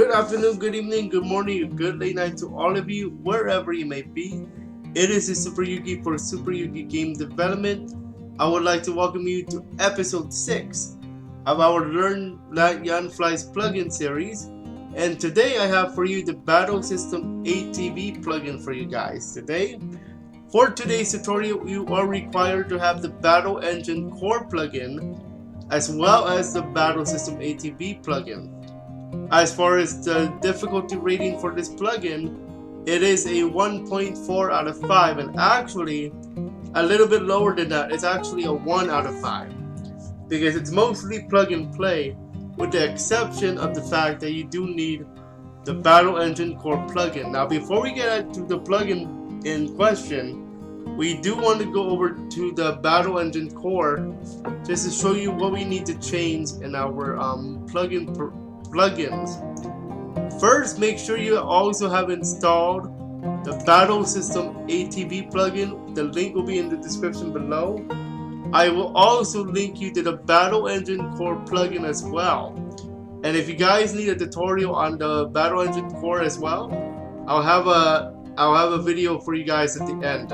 Good afternoon, good evening, good morning, good late night to all of you, wherever you may be. It is a Super Yugi for Super Yugi Game Development. I would like to welcome you to episode 6 of our Learn Yanfly's plugin series. And today I have for you the Battle System ATB plugin for you guys. For today's tutorial, you are required to have the Battle Engine Core plugin as well as the Battle System ATB plugin. As far as the difficulty rating for this plugin, it is a 1.4 out of 5, and actually a little bit lower than that. It's actually a 1 out of 5 because it's mostly plug and play, with the exception of the fact that you do need the Battle Engine Core plugin. Now, before we get to the plugin in question, we do want to go over to the Battle Engine Core just to show you what we need to change in our plugins. First, make sure you also have installed the Battle System ATB plugin. The link will be in the description below. I will also link you to the Battle Engine Core plugin as well. And if you guys need a tutorial on the Battle Engine Core as well, I'll have a video for you guys at the end,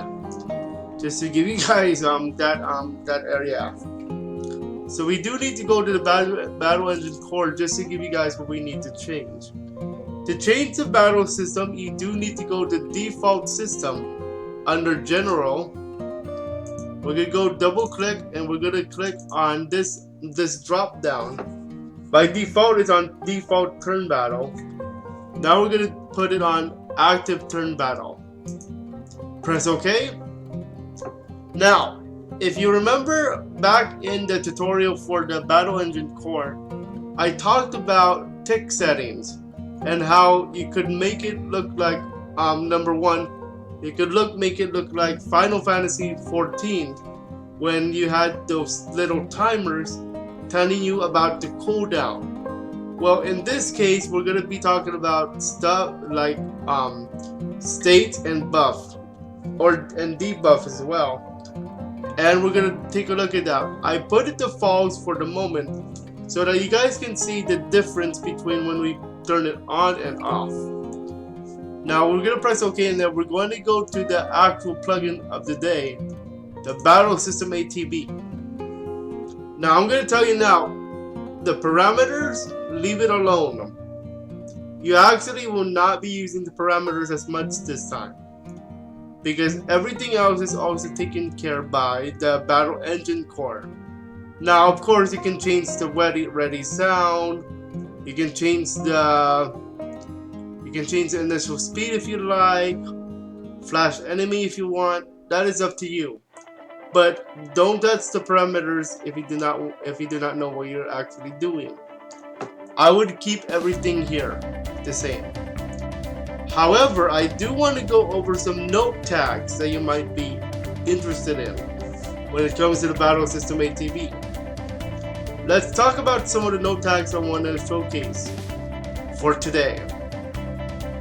just to give you guys that area. So we do need to go to the Battle Engine Core just to give you guys what we need to change. To change the battle system, you do need to go to Default System under General. We're going to go double click and we're going to click on this drop down. By default, it's on Default Turn Battle. Now we're going to put it on Active Turn Battle. Press OK. Now, if you remember back in the tutorial for the Battle Engine Core, I talked about tick settings and how you could make it look like, number one, you could make it look like Final Fantasy XIV when you had those little timers telling you about the cooldown. Well, in this case, we're going to be talking about stuff like state and buff, and debuff as well. And we're going to take a look at that. I put it to false for the moment so that you guys can see the difference between when we turn it on and off. Now we're going to press OK, and then we're going to go to the actual plugin of the day, the Battle System ATB. Now I'm going to tell you now, the parameters, leave it alone. You actually will not be using the parameters as much this time, because everything else is also taken care by the Battle Engine Core. Now, of course, you can change the ready sound. You can change the initial speed if you like. Flash enemy if you want. That is up to you. But don't touch the parameters if you do not know what you're actually doing. I would keep everything here the same. However, I do want to go over some note tags that you might be interested in when it comes to the Battle System ATB. Let's talk about some of the note tags I want to showcase for today.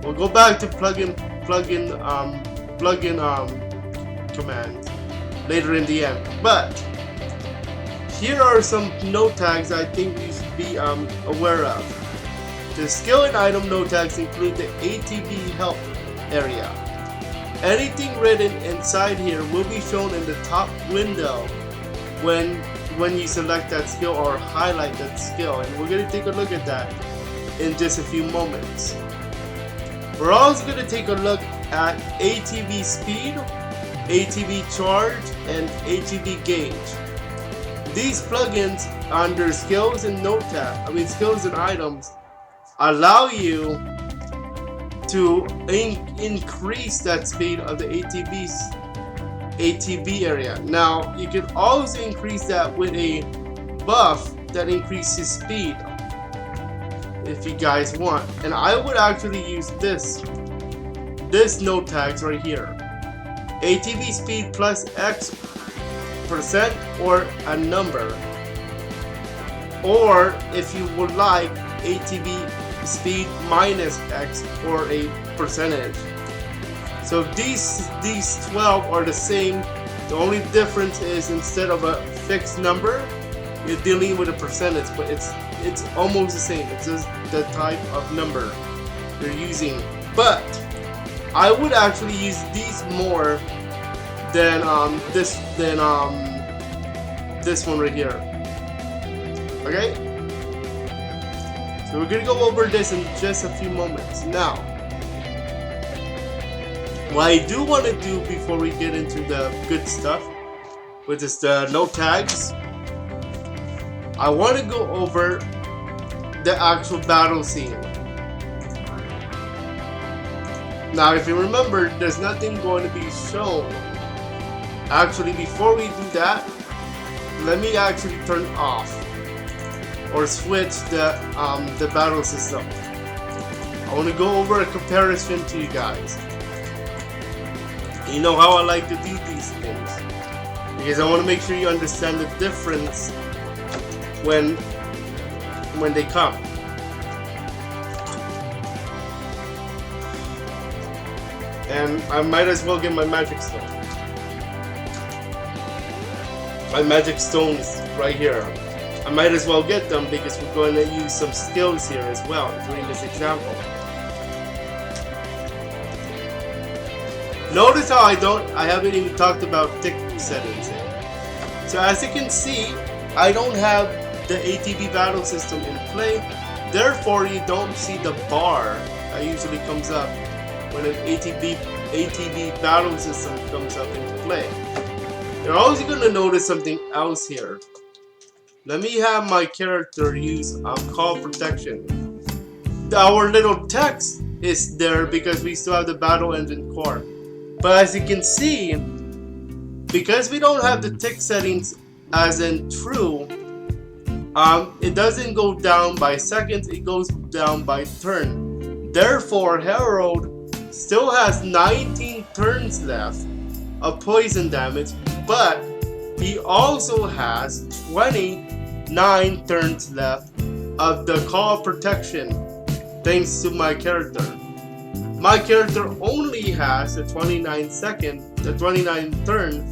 We'll go back to plugin command later in the end. But here are some note tags I think you should be aware of. The skill and item note tags include the ATB help area. Anything written inside here will be shown in the top window when you select that skill or highlight that skill, and we're going to take a look at that in just a few moments. We're also going to take a look at ATB Speed, ATB Charge, and ATB Gauge. These plugins under skills and skills and items allow you to increase that speed of the ATB area. Now, you can also increase that with a buff that increases speed if you guys want. And I would actually use this note tags right here. ATB Speed plus X% or a number. Or if you would like, ATB Speed minus X or a percentage. So these 12 are the same. The only difference is instead of a fixed number, you're dealing with a percentage, but it's almost the same. It's just the type of number you're using. But I would actually use these more than this one right here. Okay? So we're gonna go over this in just a few moments. Now, what I do want to do before we get into the good stuff, which is the no tags, I want to go over the actual battle scene. Now, if you remember, there's nothing going to be shown. Actually, before we do that, let me actually turn off or switch the battle system. I want to go over a comparison to you guys. You know how I like to do these things, because I want to make sure you understand the difference when they come. And I might as well get my magic stone. My magic stones right here. I might as well get them because we're going to use some skills here as well during this example. Notice how I haven't even talked about tick settings here. So as you can see, I don't have the ATB battle system in play, therefore you don't see the bar that usually comes up when an ATB battle system comes up into play. You're also going to notice something else here. Let me have my character use call protection. Our little text is there because we still have the battle engine core. But as you can see, because we don't have the tick settings as in true, it doesn't go down by seconds, it goes down by turn. Therefore, Harold still has 19 turns left of poison damage, but he also has 29 turns left of the call protection, thanks to my character. My character only has the 29 turn,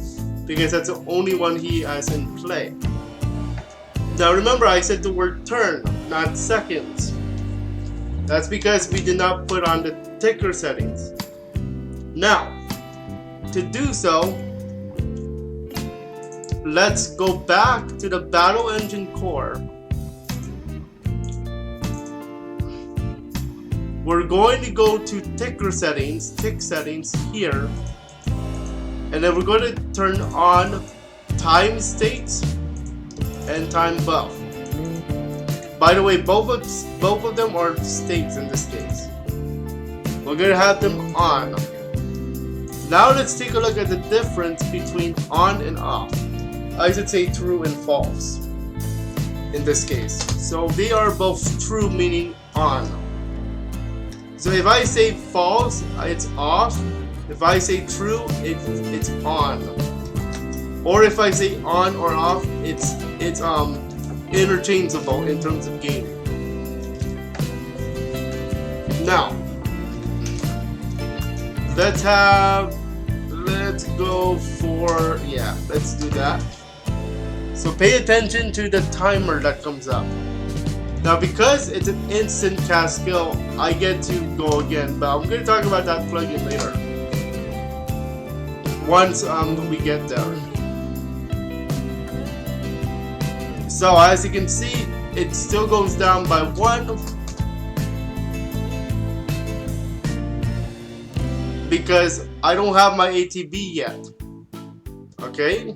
because that's the only one he has in play. Now remember, I said the word turn, not seconds. That's because we did not put on the ticker settings. Now, to do so, let's go back to the battle engine core. We're going to go to tick settings here, and then we're going to turn on time states and time buff. By the way, both of them are states in this case. We're going to have them on. Now let's take a look at the difference between on and off. I should say true and false in this case. So they are both true, meaning on. So if I say false, it's off. If I say true, it's on. Or if I say on or off, it's interchangeable in terms of game. Now, let's go for, yeah, let's do that. So pay attention to the timer that comes up. Now because it's an instant cast skill, I get to go again, but I'm going to talk about that plugin later. Once we get there. So as you can see, it still goes down by 1 because I don't have my ATB yet. Okay?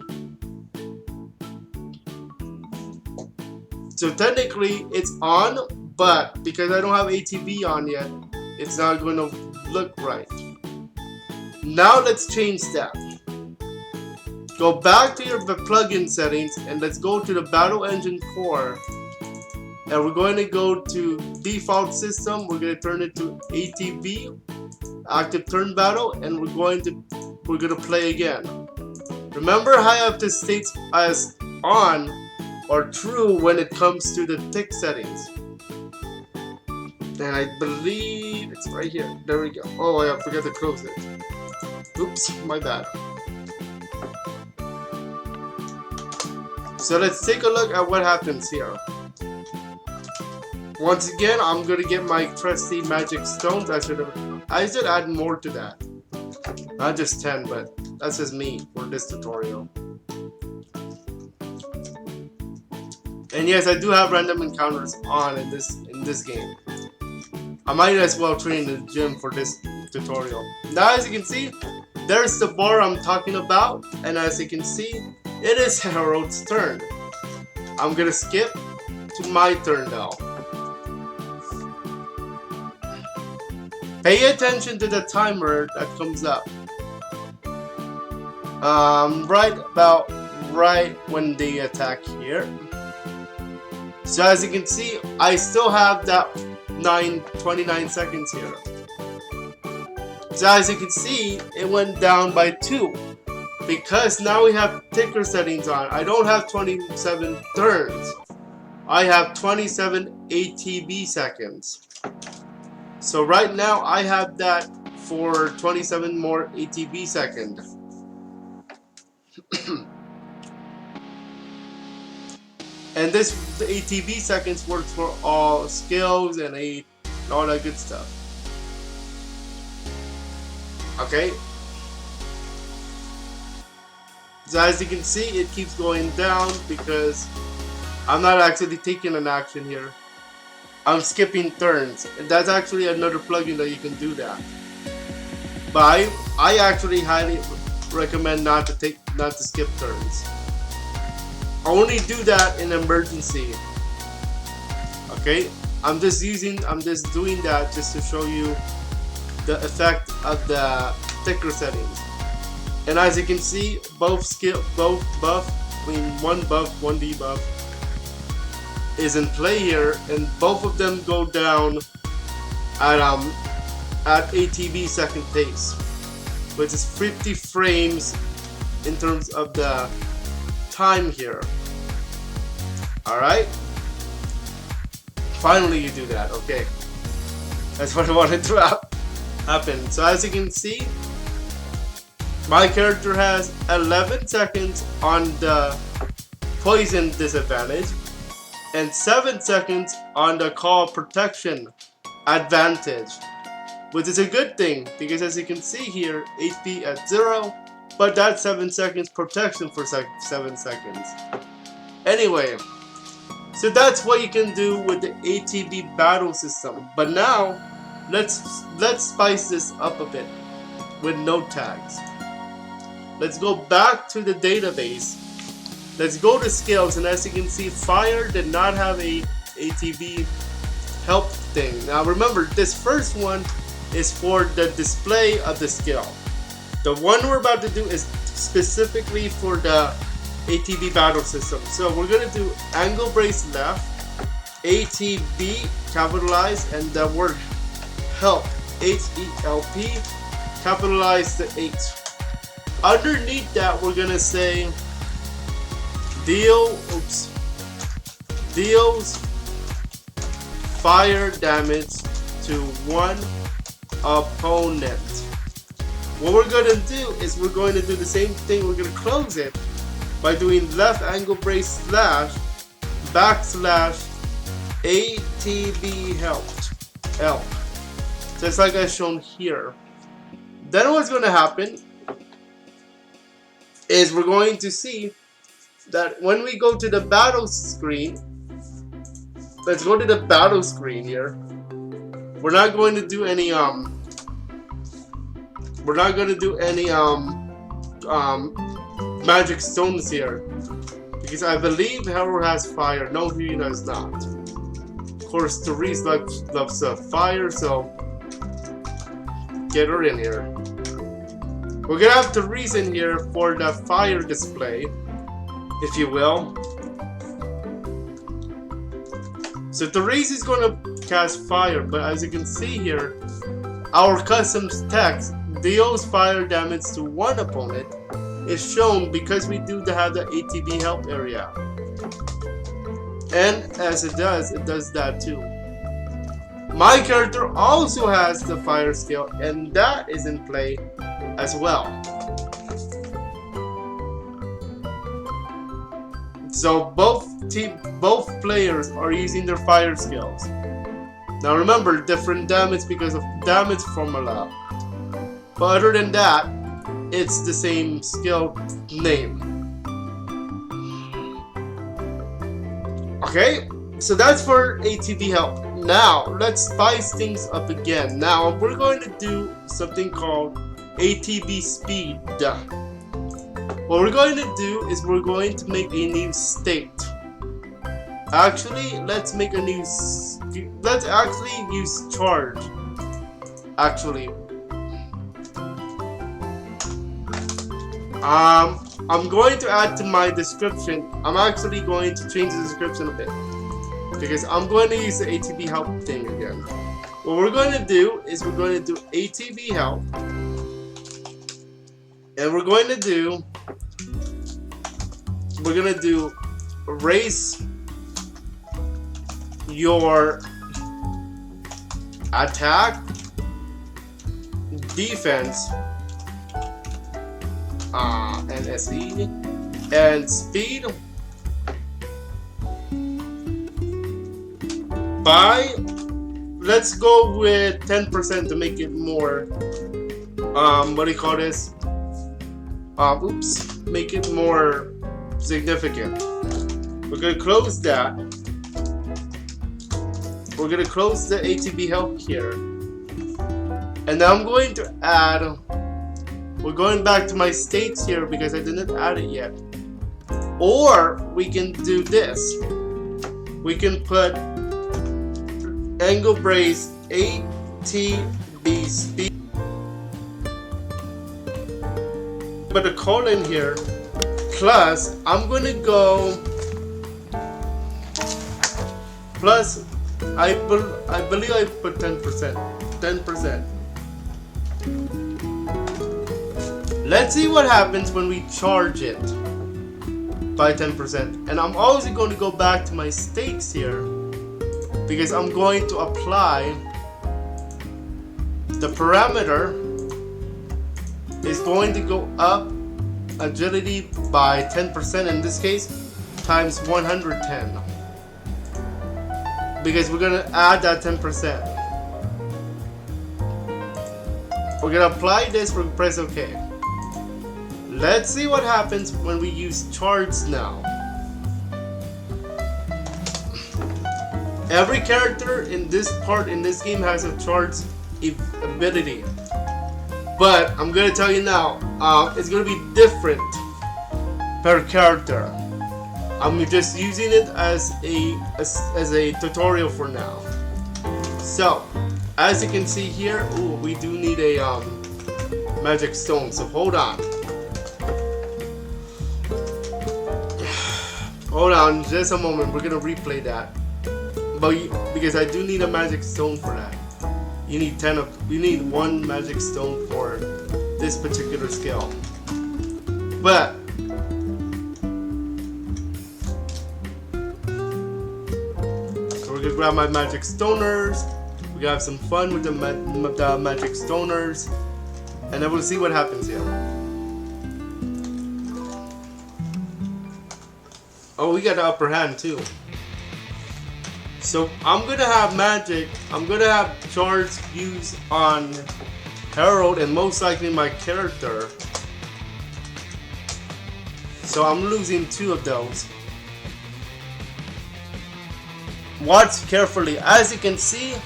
So technically it's on, but because I don't have ATB on yet, it's not going to look right. Now let's change that. Go back to your plugin settings and let's go to the Battle Engine core. And we're going to go to default system. We're going to turn it to ATB, active turn battle, and we're going to play again. Remember how I have to state as on or true when it comes to the tick settings. And I believe it's right here. There we go. Oh, I forgot to close it. Oops, my bad. So let's take a look at what happens here. Once again, I'm gonna get my trusty magic stones. I should add more to that. Not just 10, but that's just me for this tutorial. And yes, I do have random encounters on in this game. I might as well train in the gym for this tutorial. Now, as you can see, there's the bar I'm talking about, and as you can see, it is Harold's turn. I'm gonna skip to my turn now. Pay attention to the timer that comes up. Right when they attack here. So as you can see, I still have that 29 seconds here. So as you can see, it went down by 2 because now we have ticker settings on. I don't have 27 turns. I have 27 ATB seconds. So right now I have that for 27 more ATB seconds. And the ATB seconds works for all skills and all that good stuff. Okay. So as you can see, it keeps going down because I'm not actually taking an action here. I'm skipping turns, and that's actually another plugin that you can do that. But I actually highly recommend not to skip turns. Only do that in emergency. Okay, I'm just doing that just to show you the effect of the ticker settings. And as you can see, one buff, one debuff is in play here, and both of them go down at ATB second pace, which is 50 frames in terms of the time here. Alright, finally you do that. Okay, that's what I wanted to happen. So as you can see, my character has 11 seconds on the poison disadvantage and 7 seconds on the call protection advantage, which is a good thing because as you can see here, HP at 0, but that's 7 seconds protection for 7 seconds. Anyway, so that's what you can do with the ATB battle system. But now, let's spice this up a bit with node tags. Let's go back to the database. Let's go to skills, and as you can see, fire did not have a ATB help thing. Now remember, this first one is for the display of the skill. The one we're about to do is specifically for the ATB battle system. So we're gonna do angle brace left, ATB capitalized, and the word help, HELP, capitalize the H. Underneath that, we're gonna say deals fire damage to one opponent. What we're going to do is we're going to do the same thing. We're going to close it by doing left angle brace / ATB help, just like I've shown here. Then what's going to happen is we're going to see that when we go to the battle screen, let's go to the battle screen here. We're not going to do any magic stones here because I believe Harold has fire. No, he does not. Of course, Therese loves fire, so get her in here. We're gonna have Therese in here for the fire display, if you will. So Therese is going to cast fire, but as you can see here, our custom text deals fire damage to one opponent is shown because we do have the ATB help area. And as it does that too. My character also has the fire skill, and that is in play as well. So both players are using their fire skills. Now remember, different damage because of damage formula. But other than that, it's the same skill name. Okay, so that's for ATB help. Now let's spice things up again. Now we're going to do something called ATB Speed. What we're going to do is we're going to make a new state. Actually, let's actually use charge. Actually, I'm going to add to my description. I'm actually going to change the description a bit because I'm going to use the ATB help thing again. What we're going to do is we're going to do ATB help, and we're going to do raise your attack, defense, and SE, and speed by, let's go with 10% to make it more, what do you call this? Make it more significant. We're gonna close that. We're gonna close the ATB help here. And now I'm going to add, we're going back to my states here because I didn't add it yet. Or we can do this. We can put angle brace ATB speed. Put a colon here. Plus, I'm gonna go plus, I believe I put 10%. 10%. Let's see what happens when we charge it by 10%. And I'm also going to go back to my states here because I'm going to apply the parameter is going to go up agility by 10%, in this case times 110, because we're gonna add that 10%. We're gonna apply this, we're gonna press OK. Let's see what happens when we use charge now. Every character in this game has a charge ability. But I'm gonna tell you now, it's gonna be different per character. I'm just using it as a tutorial for now. So, as you can see here, we do need a magic stone. So hold on, hold on, just a moment. We're gonna replay that, but because I do need a magic stone for that. You need 10 of. You need 1 magic stone for this particular skill. But so we're gonna grab my magic stoners. We're gonna have some fun with the magic stoners, and then we'll see what happens here. Oh, we got the upper hand too. So I'm gonna have magic. I'm gonna have charge used on Harold and most likely my character. So I'm losing 2 of those. Watch carefully. As you can see,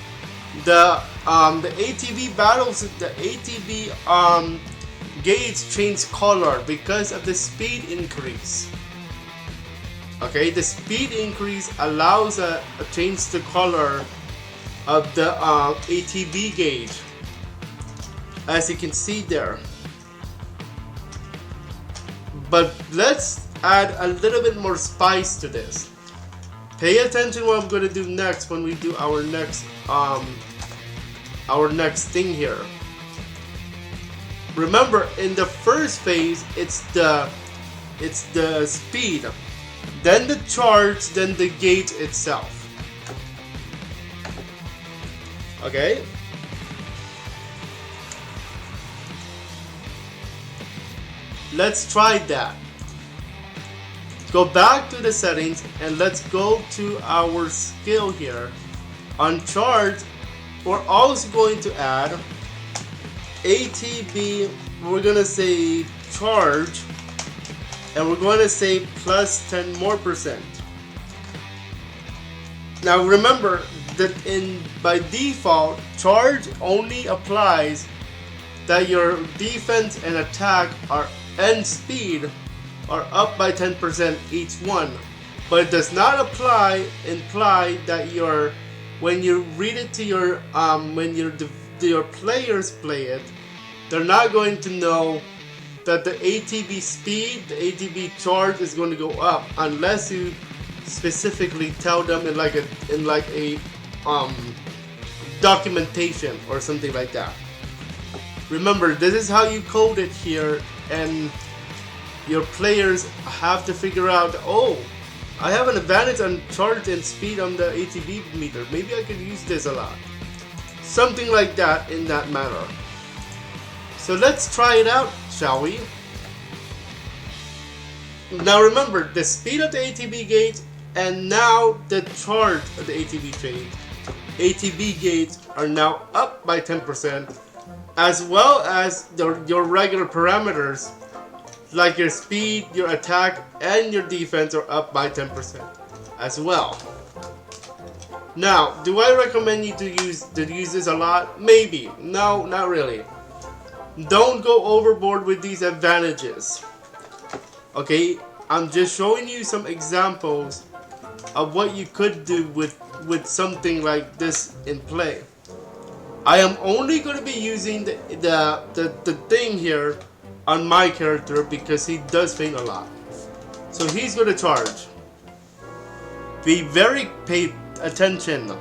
the ATB battles, the ATB gauge changed color because of the speed increase. Okay, the speed increase allows a change the color of the ATB gauge, as you can see there. But let's add a little bit more spice to this. Pay attention what I'm going to do next when we do our next thing here. Remember, in the first phase, it's the speed, then the charge, then the gauge itself. Okay? Let's try that. Go back to the settings and let's go to our skill here. On charge, we're also going to add ATB, we're going to say charge, and we're going to say plus 10 more percent. Now remember that by default, charge only applies that your defense and attack and speed are up by 10% each one, but it does not imply that when you read it to when your players play it, they're not going to know that the ATB speed, the ATB charge is going to go up unless you specifically tell them in like a documentation or something like that. Remember, this is how you code it here, and your players have to figure out, oh, I have an advantage on charge and speed on the ATB meter. Maybe I could use this a lot. Something like that in that manner. So let's try it out, shall we? Now remember, the speed of the ATB gauge and now the charge of the ATB gauge are now up by 10%, as well as your regular parameters like your speed, your attack, and your defense are up by 10% as well. Now, do I recommend you to use this a lot? Maybe. No, not really. Don't go overboard with these advantages. Okay, I'm just showing you some examples of what you could do with something like this in play. I am only going to be using the thing here on my character because he does faint a lot. So he's going to charge. Be very pay attention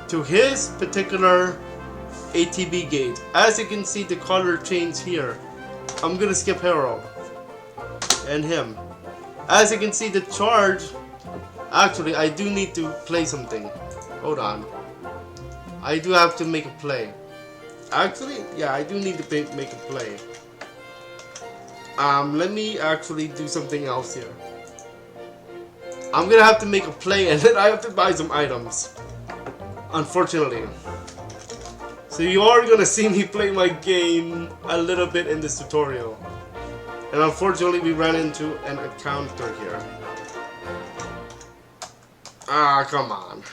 to his particular ATB gauge. As you can see, the color change here. I'm going to skip Harold and him. As you can see, the charge. Actually, I do need to play something. Hold on. I do have to make a play. Actually, yeah, I do need to make a play. Let me actually do something else here. I'm gonna have to make a play and then I have to buy some items. Unfortunately. So you are gonna see me play my game a little bit in this tutorial. And unfortunately we ran into an encounter here. Ah, come on.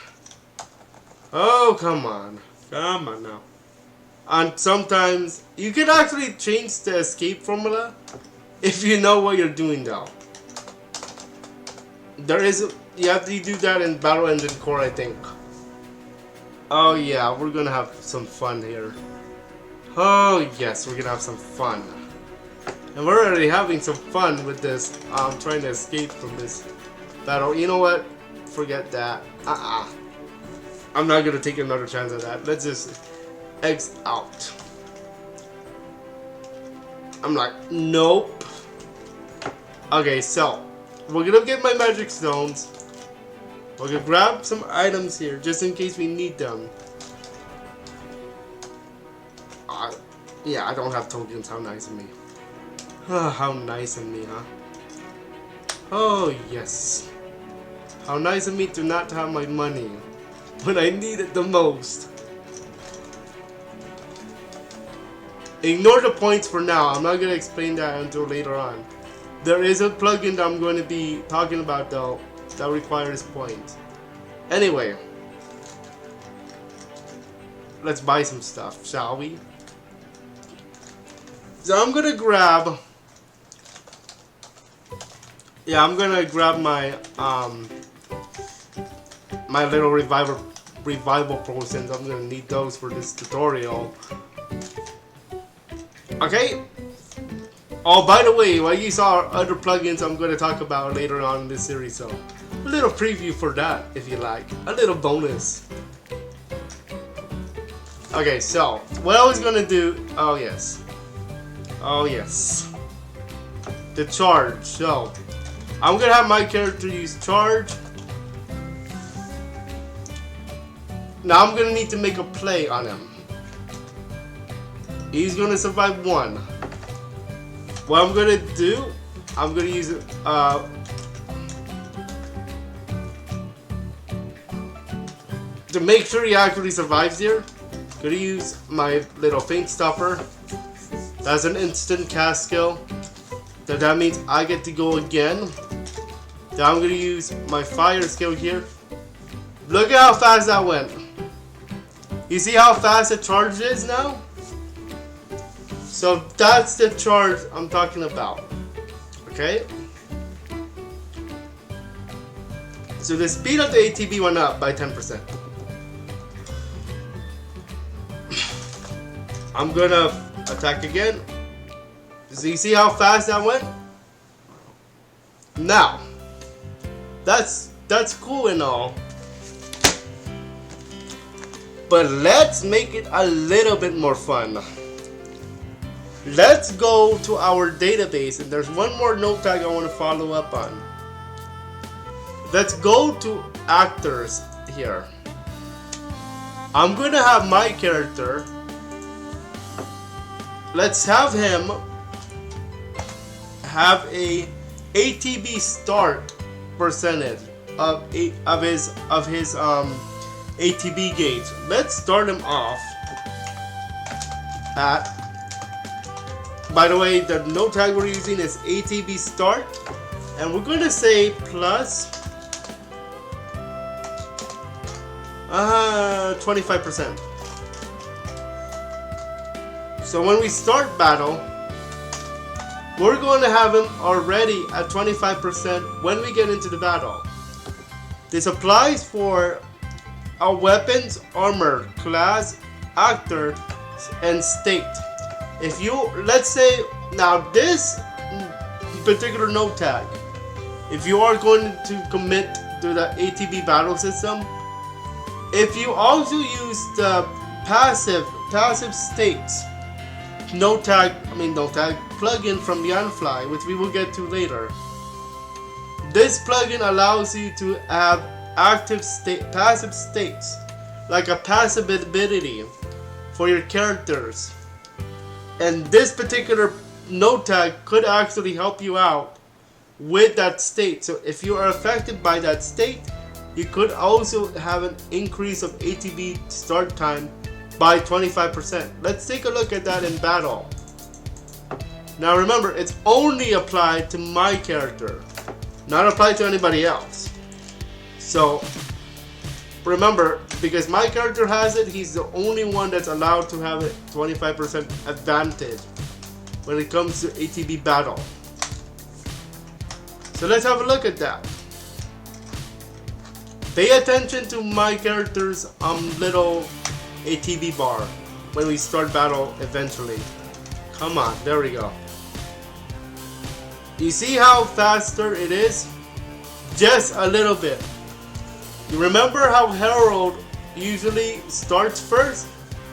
Oh, come on. Come on now. And sometimes you can actually change the escape formula if you know what you're doing though. You have to do that in Battle Engine Core, I think. Oh yeah, we're gonna have some fun here. Oh yes, we're gonna have some fun. And we're already having some fun with this. I'm trying to escape from this battle. You know what? Forget that. I'm not gonna take another chance at that. Let's just X out. I'm like, nope. Okay, so we're gonna get my magic stones. We're gonna grab some items here just in case we need them. Yeah, I don't have tokens. How nice of me. How nice of me, huh? Oh yes. How nice of me to not have my money when I need it the most. Ignore the points for now. I'm not gonna explain that until later on. There is a plugin that I'm going to be talking about though that requires points. Anyway, let's buy some stuff, shall we? So I'm gonna grab. Yeah, I'm gonna grab my my little revival potions. I'm gonna need those for this tutorial. Okay. Oh, by the way, while you saw other plugins I'm going to talk about later on in this series, so a little preview for that if you like, a little bonus. Okay, so what I was going to do, oh yes, the charge. So I'm going to have my character use charge. Now I'm going to need to make a play on him. He's going to survive one. What I'm gonna do, I'm gonna use to make sure he actually survives here, I'm gonna use my little Faint Stopper. That's an instant cast skill. That means I get to go again. Then I'm gonna use my Fire skill here. Look at how fast that went. You see how fast the charge is now? So that's the charge I'm talking about. Okay? So the speed of the ATB went up by 10%. I'm gonna attack again. So you see how fast that went? Now, that's cool and all. But let's make it a little bit more fun. Let's go to our database, and there's one more note tag I want to follow up on. Let's go to actors here. I'm going to have my character. Let's have him have a ATB start percentage of his ATB gauge. Let's start him off at, by the way, the note tag we're using is ATB start, and we're going to say plus 25%. So when we start battle, we're going to have him already at 25% when we get into the battle. This applies for a weapons, armor, class, actor, and state. If you, let's say, now this particular note tag, if you are going to commit to the ATB battle system, if you also use the passive states note tag plugin from Yanfly, which we will get to later, this plugin allows you to have passive states, like a passive ability for your characters. And this particular note tag could actually help you out with that state. So if you are affected by that state, you could also have an increase of ATB start time by 25%. Let's take a look at that in battle. Now remember, it's only applied to my character, not applied to anybody else. So remember, because my character has it, he's the only one that's allowed to have a 25% advantage when it comes to ATB battle. So let's have a look at that. Pay attention to my character's little ATB bar when we start battle eventually. Come on, there we go. You see how faster it is? Just a little bit. You remember how Herald usually starts first?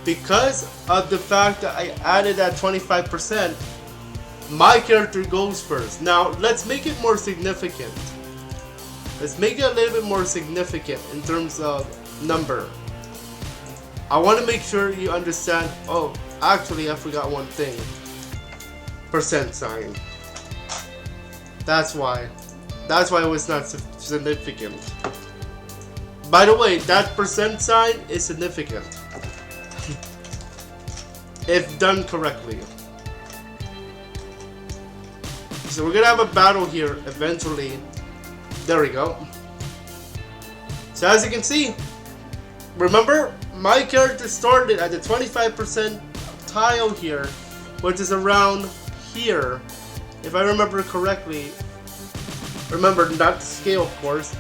Because of the fact that I added that 25%, my character goes first. Now, let's make it more significant. Let's make it a little bit more significant in terms of number. I want to make sure you understand. Oh, actually, I forgot one thing. Percent sign. That's why it was not significant. By the way, that percent sign is significant if done correctly. So we're gonna have a battle here eventually. There we go. So as you can see, remember, my character started at the 25% tile here, which is around here, if I remember correctly. Remember, not scale, of course,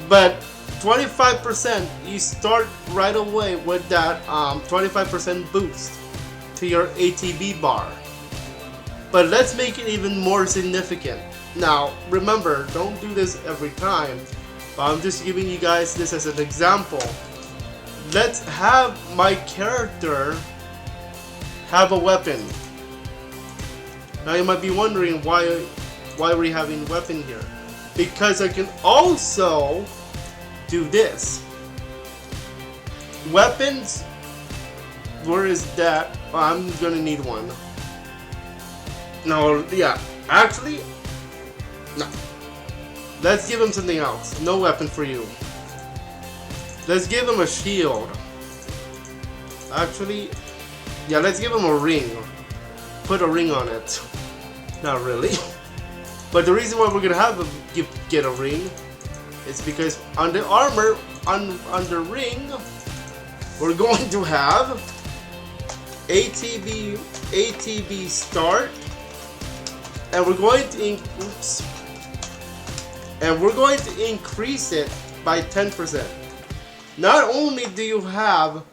but 25%, you start right away with that 25% boost to your ATB bar. But let's make it even more significant. Now, remember, don't do this every time, but I'm just giving you guys this as an example. Let's have my character have a weapon. Now you might be wondering why are we having weapon here? Because I can also do this. Weapons, where is that? Oh, I'm gonna need one. No, yeah, actually, no. Let's give him something else. No weapon for you. let's give him a shield. Actually, yeah, let's give him a ring. Put a ring on it. Not really. But the reason why we're gonna have him get a ring is because on the armor, on the ring, we're going to have ATB start, and we're going to increase it by 10%. Not only do you have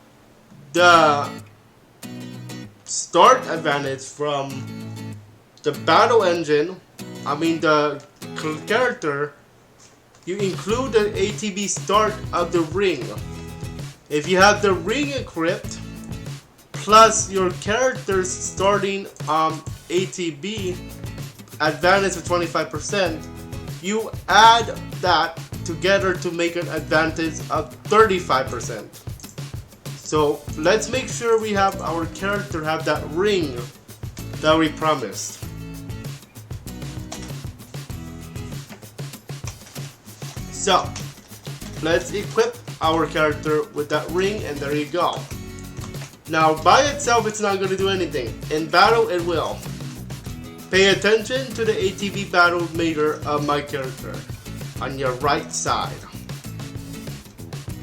the start advantage from the battle engine, I mean the character, you include the ATB start of the ring. If you have the ring equipped, plus your character's starting ATB advantage of 25%, you add that together to make an advantage of 35%. So let's make sure we have our character have that ring that we promised. So let's equip our character with that ring, and there you go. Now by itself it's not going to do anything. In battle it will. Pay attention to the ATB battle meter of my character on your right side.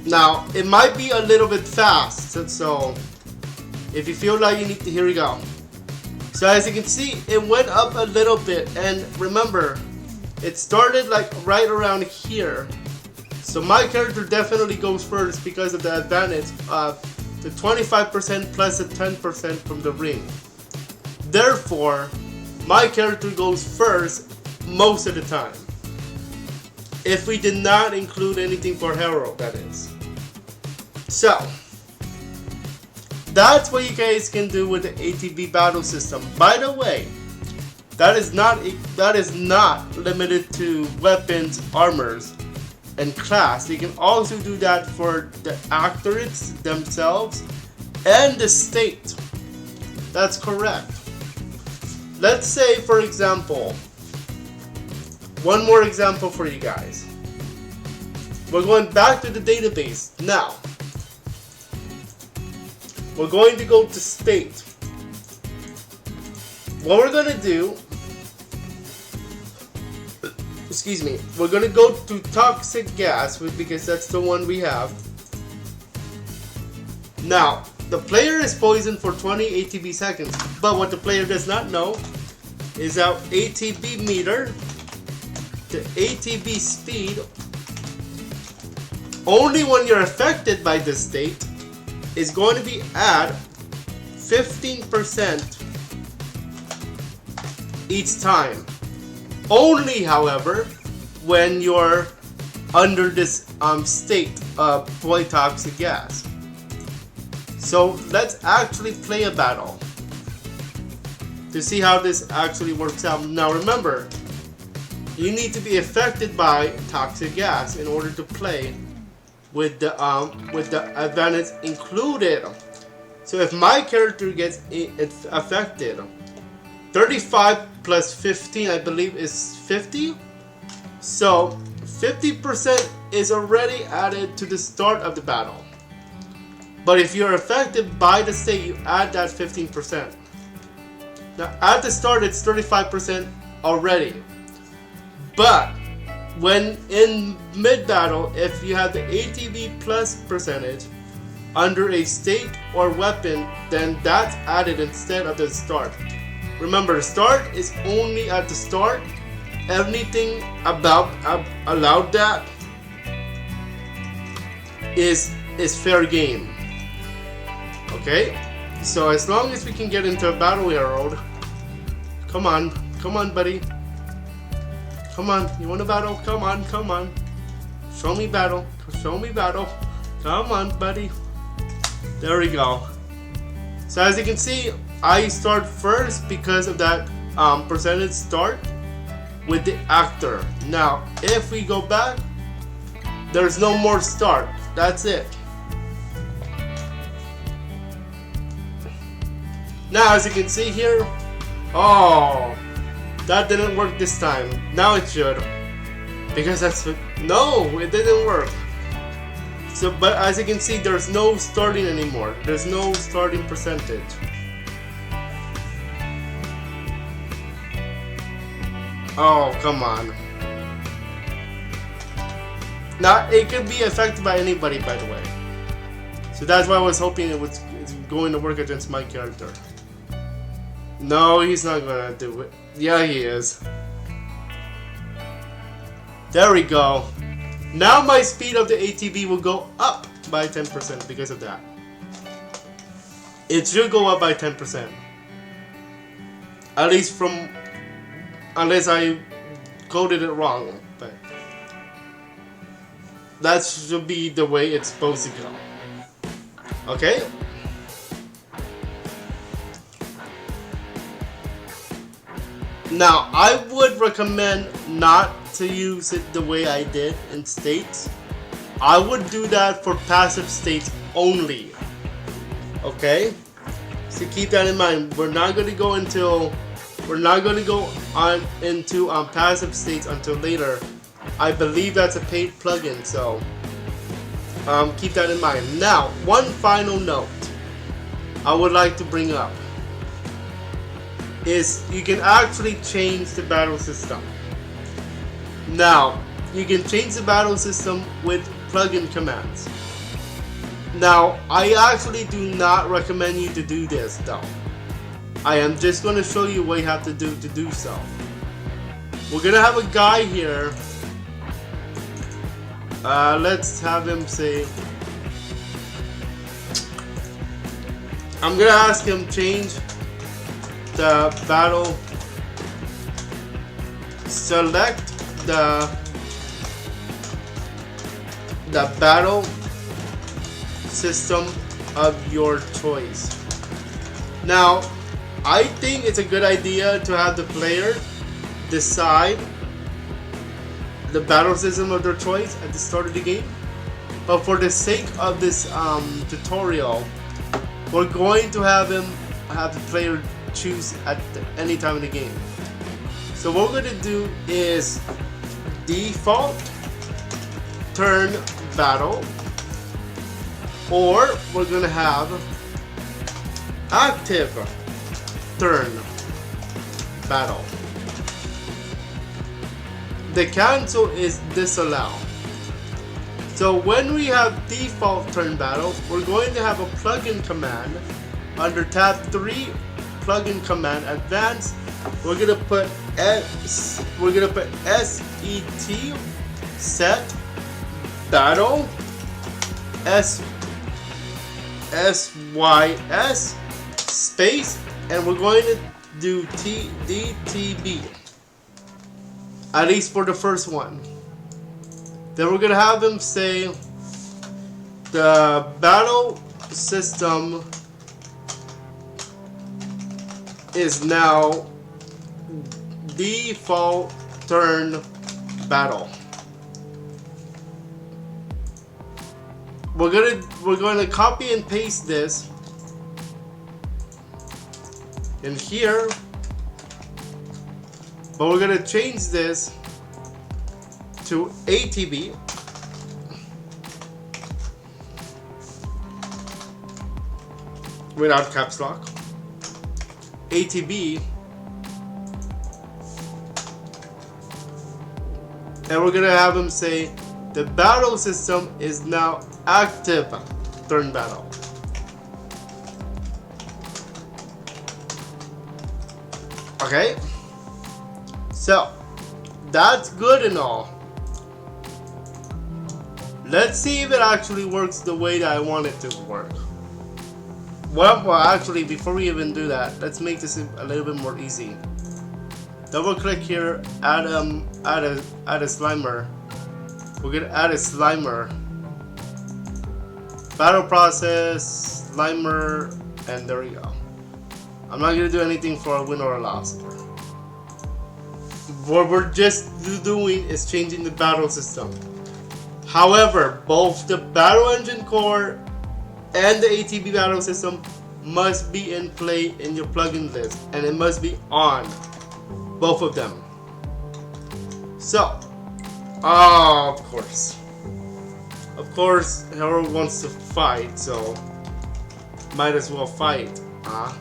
Now it might be a little bit fast, so if you feel like you need to, here we go. So as you can see, it went up a little bit, and remember, it started like right around here. So my character definitely goes first because of the advantage of the 25% plus the 10% from the ring. Therefore, my character goes first most of the time. If we did not include anything for Herald, that is. So, that's what you guys can do with the ATB battle system. By the way, that is not limited to weapons, armors, and class. You can also do that for the actors themselves and the state. That's correct. Let's say, for example, one more example for you guys. We're going back to the database now. We're going to go to state. What we're going to do, excuse me, we're going to go to toxic gas because that's the one we have. Now, the player is poisoned for 20 ATB seconds, but what the player does not know is our ATB meter, the ATB speed, only when you're affected by this state, is going to be at 15% each time. Only, however, when you're under this state of void toxic gas. So let's actually play a battle to see how this actually works out. Now remember, you need to be affected by toxic gas in order to play with the advantage included. So if my character gets affected, 35 plus 15 I believe is 50. So 50% is already added to the start of the battle. But if you're affected by the state, you add that 15%. Now at the start it's 35% already. But when in mid-battle, if you have the ATB plus percentage under a state or weapon, then that's added instead of the start. Remember, start is only at the start. Anything allowed that is fair game. Okay? So as long as we can get into a battle herald, come on, buddy. Come on, you want to battle? Come on. Show me battle. Come on, buddy. There we go. So as you can see, I start first because of that percentage start with the actor. Now, if we go back, there's no more start. That's it. Now, as you can see here, oh, that didn't work this time. Now it should. Because that's... No, it didn't work. So, but as you can see, there's no starting anymore. There's no starting percentage. Oh, come on. Now, it could be affected by anybody, by the way. So that's why I was hoping it's going to work against my character. No, he's not gonna do it. Yeah, he is. There we go. Now my speed of the ATB will go up by 10% because of that. It should go up by 10%. At least from... unless I coded it wrong. But that should be the way it's supposed to go. Okay? Now, I would recommend not to use it the way I did in states. I would do that for passive states only. Okay? So keep that in mind. We're not going to go into passive states until later. I believe that's a paid plugin, so keep that in mind. Now, one final note I would like to bring up is you can actually change the battle system. Now, you can change the battle system with plugin commands. Now, I actually do not recommend you to do this though. I am just going to show you what you have to do so. We're going to have a guy here. Let's have him say... I'm going to ask him change the battle, select the battle system of your choice. Now, I think it's a good idea to have the player decide the battle system of their choice at the start of the game, but for the sake of this tutorial, we're going to have the player choose at any time in the game. So what we're going to do is default turn battle, or we're going to have active turn battle. The cancel is disallow. So when we have default turn battle, we're going to have a plugin command under tab 3, plugin command advanced. We're gonna put set battle SYS space, and we're going to do DTB, at least for the first one. Then we're gonna have him say the battle system is now default turn battle. We're going to copy and paste this in here, but we're going to change this to ATB without caps lock. ATB, and we're gonna have him say the battle system is now active turn battle. Okay, so that's good and all. Let's see if it actually works the way that I want it to work. Well, actually, before we even do that, let's make this a little bit more easy. Double click here, add a slimer. We're gonna add a slimer. Battle process, slimer, and there we go. I'm not gonna do anything for a win or a loss here. What we're just doing is changing the battle system. However, both the battle engine core and the ATB battle system must be in play in your plugin list, and it must be on, both of them. So, of course, Harold wants to fight, so might as well fight, huh?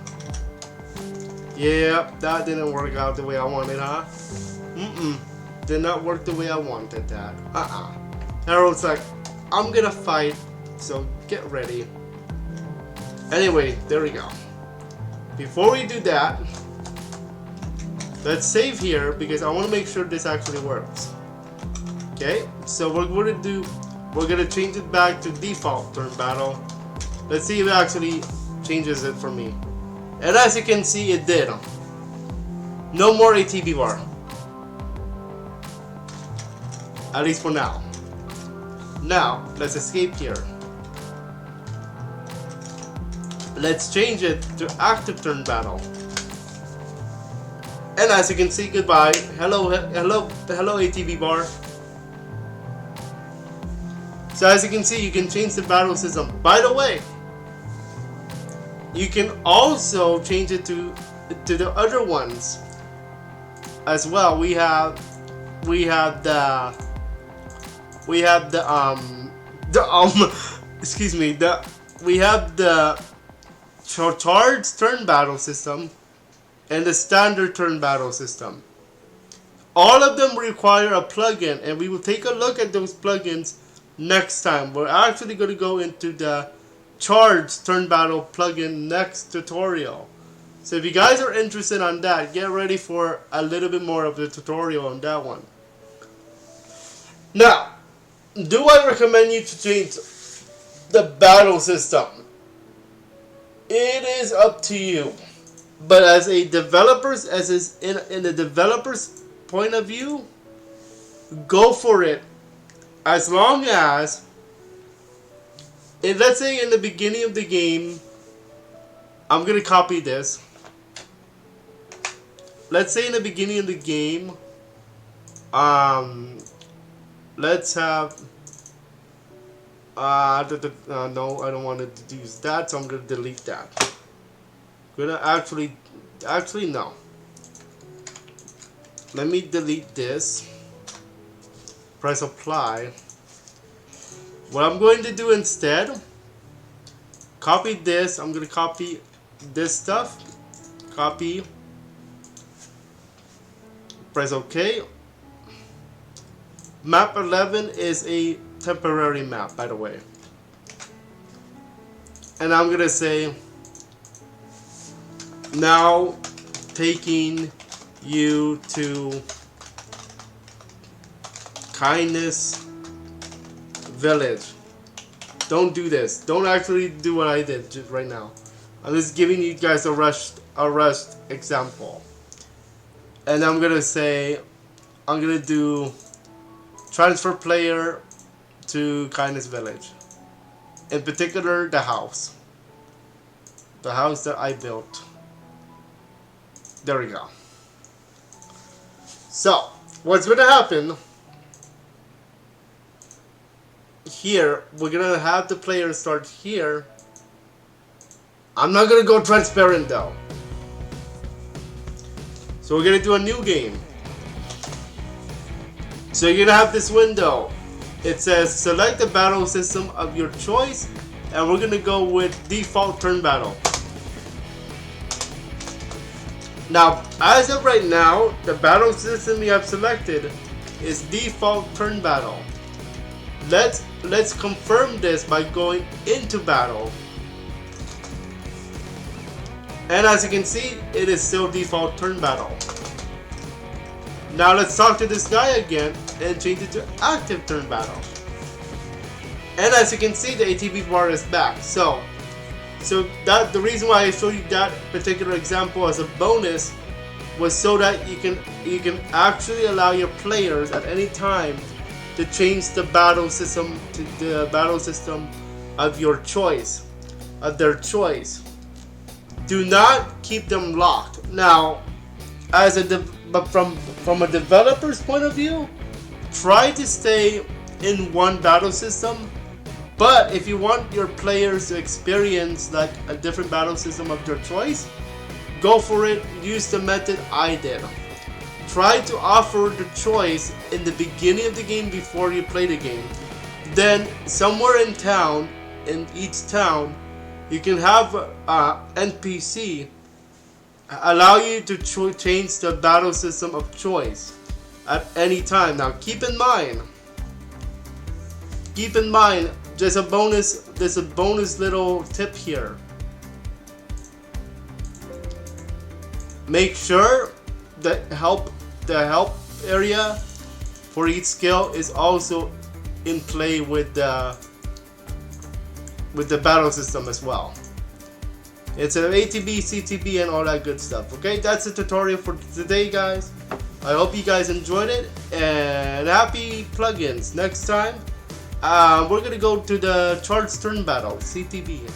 Yeah, that didn't work out the way I wanted, huh? Did not work the way I wanted that. Harold's like, I'm gonna fight, so get ready. Anyway, there we go. Before we do that, let's save here because I want to make sure this actually works. Okay, so we're gonna change it back to default turn battle. Let's see if it actually changes it for me. And as you can see, it did. No more ATB bar. At least for now. Now, let's escape here. Let's change it to active turn battle. And as you can see, goodbye. Hello ATB bar. So as you can see, you can change the battle system. By the way, you can also change it to the other ones as well. We have the excuse me, we have the charged turn battle system and the standard turn battle system. All of them require a plugin, and we will take a look at those plugins next time. We're actually going to go into the charged turn battle plugin next tutorial. So if you guys are interested on that, get ready for a little bit more of the tutorial on that one. Now, do I recommend you to change the battle system? It is up to you. But as a developer's, in the developer's point of view, go for it. As long as, let's say in the beginning of the game, I'm gonna copy this. Let's say in the beginning of the game, let's have, no, I don't want to use that, so I'm gonna delete that. I'm gonna actually no. Let me delete this. Press apply. What I'm going to do instead, copy this. I'm going to copy this stuff. Copy. Press OK. Map 11 is a temporary map, by the way. And I'm going to say, now taking you to Kindness Village. Don't do this. Don't actually do what I did just right now. I'm just giving you guys a rushed example. And I'm gonna say, I'm gonna do transfer player to Kindness Village. In particular, the house. The house that I built. There we go. So, what's gonna happen here, we're gonna have the player start here. I'm not gonna go transparent though. So we're gonna do a new game. So you're gonna have this window. It says select the battle system of your choice, and we're gonna go with default turn battle. Now, as of right now, the battle system we have selected is default turn battle. Let's confirm this by going into battle. And as you can see, it is still default turn battle. Now let's talk to this guy again and change it to active turn battle. And as you can see, the ATB bar is back. So that the reason why I showed you that particular example as a bonus was so that you can actually allow your players at any time to change the battle system to the battle system of your choice, of their choice. Do not keep them locked. Now, but from a developer's point of view, try to stay in one battle system. But if you want your players to experience like a different battle system of your choice, go for it. Use the method I did. Try to offer the choice in the beginning of the game before you play the game. Then somewhere in town, in each town, you can have NPC allow you to change the battle system of choice at any time. Now keep in mind, there's a bonus little tip here. Make sure the help area for each skill is also in play with the battle system as well. It's an ATB, CTB, and all that good stuff. Okay, that's the tutorial for today, guys. I hope you guys enjoyed it, and happy plugins. Next time, we're gonna go to the charged turn battle, CTB.